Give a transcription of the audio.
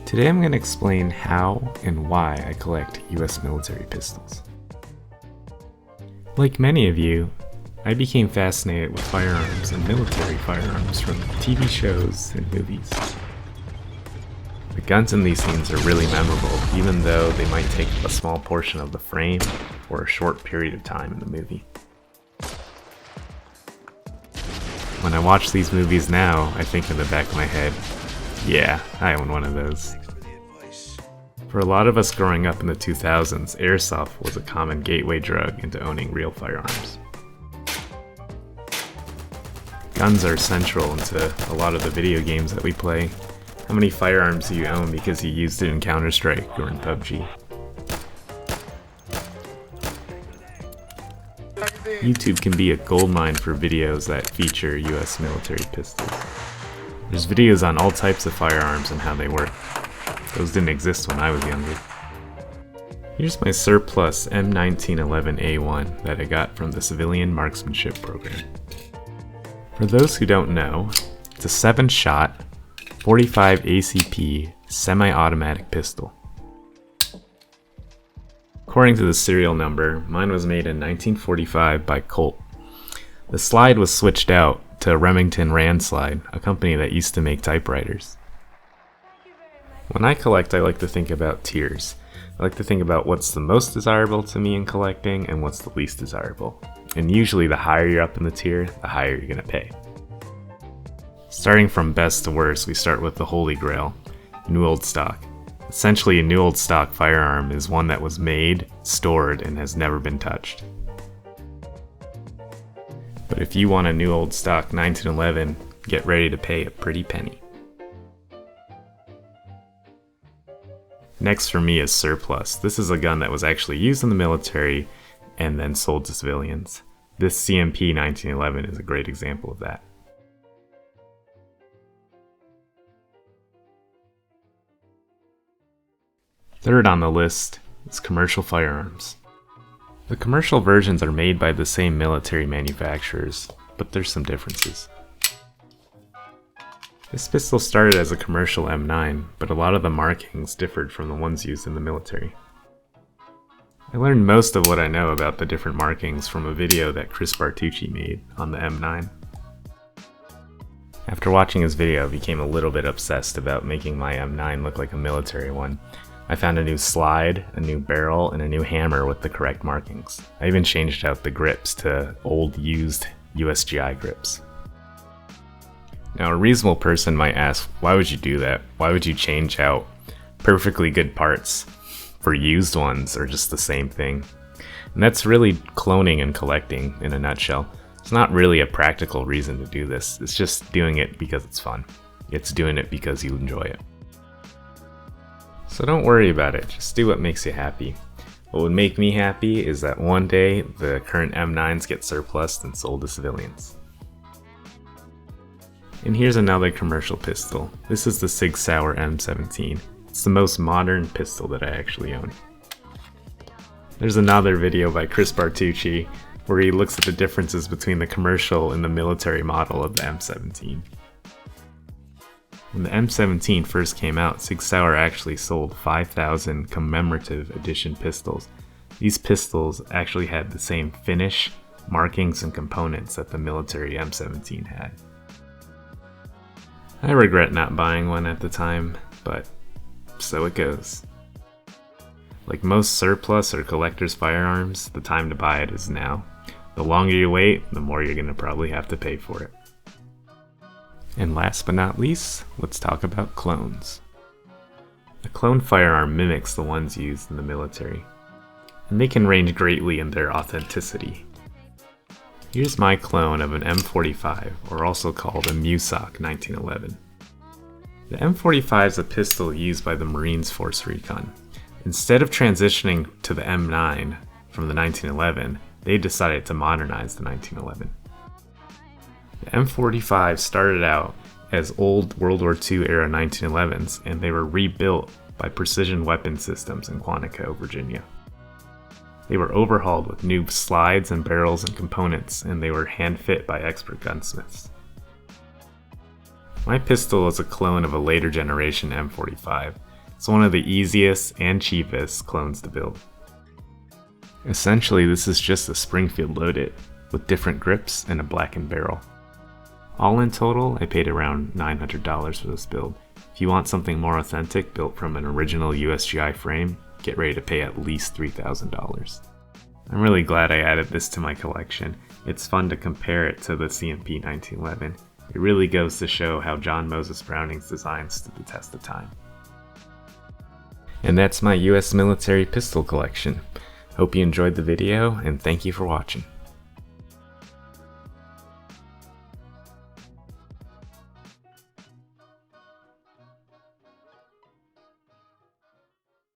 Today I'm going to explain how and why I collect US military pistols. Like many of you, I became fascinated with firearms and military firearms from TV shows and movies. The guns in these scenes are really memorable, even though they might take up a small portion of the frame or a short period of time in the movie. When I watch these movies now, I think in the back of my head, yeah, I own one of those. For a lot of us growing up in the 2000s, airsoft was a common gateway drug into owning real firearms. Guns are central into a lot of the video games that we play. How many firearms do you own because you used it in Counter-Strike or in PUBG? YouTube can be a goldmine for videos that feature US military pistols. There's videos on all types of firearms and how they work. Those didn't exist when I was younger. Here's my surplus M1911A1 that I got from the Civilian Marksmanship Program. For those who don't know, it's a 7-shot, 45 ACP semi-automatic pistol. According to the serial number, mine was made in 1945 by Colt. The slide was switched out to Remington Rand Slide, a company that used to make typewriters. When I collect, I like to think about tiers. I like to think about what's the most desirable to me in collecting and what's the least desirable. And usually the higher you're up in the tier, the higher you're going to pay. Starting from best to worst, we start with the Holy Grail, new old stock. Essentially, a new old stock firearm is one that was made, stored, and has never been touched. But if you want a new old stock 1911, get ready to pay a pretty penny. Next for me is surplus. This is a gun that was actually used in the military and then sold to civilians. This CMP 1911 is a great example of that. Third on the list is commercial firearms. The commercial versions are made by the same military manufacturers, but there's some differences. This pistol started as a commercial M9, but a lot of the markings differed from the ones used in the military. I learned most of what I know about the different markings from a video that Chris Bartucci made on the M9. After watching his video, I became a little bit obsessed about making my M9 look like a military one. I found a new slide, a new barrel, and a new hammer with the correct markings. I even changed out the grips to old used USGI grips. Now, a reasonable person might ask, why would you do that? Why would you change out perfectly good parts for used ones or just the same thing? And that's really cloning and collecting in a nutshell. It's not really a practical reason to do this. It's just doing it because it's fun. It's doing it because you enjoy it. So don't worry about it, just do what makes you happy. What would make me happy is that one day the current M9s get surplused and sold to civilians. And here's another commercial pistol. This is the Sig Sauer M17. It's the most modern pistol that I actually own. There's another video by Chris Bartucci where he looks at the differences between the commercial and the military model of the M17. When the M17 first came out, Sig Sauer actually sold 5,000 commemorative edition pistols. These pistols actually had the same finish, markings, and components that the military M17 had. I regret not buying one at the time, but so it goes. Like most surplus or collector's firearms, the time to buy it is now. The longer you wait, the more you're going to probably have to pay for it. And last but not least, let's talk about clones. A clone firearm mimics the ones used in the military, and they can range greatly in their authenticity. Here's my clone of an M45, or also called a MUSOC 1911. The M45 is a pistol used by the Marines Force Recon. Instead of transitioning to the M9 from the 1911, they decided to modernize the 1911. The M45 started out as old World War II era 1911s, and they were rebuilt by Precision Weapon Systems in Quantico, Virginia. They were overhauled with new slides and barrels and components, and they were hand-fit by expert gunsmiths. My pistol is a clone of a later generation M45. It's one of the easiest and cheapest clones to build. Essentially, this is just a Springfield Loaded, with different grips and a blackened barrel. All in total, I paid around $900 for this build. If you want something more authentic built from an original USGI frame, get ready to pay at least $3,000. I'm really glad I added this to my collection. It's fun to compare it to the CMP 1911. It really goes to show how John Moses Browning's design stood the test of time. And that's my US military pistol collection. Hope you enjoyed the video, and thank you for watching.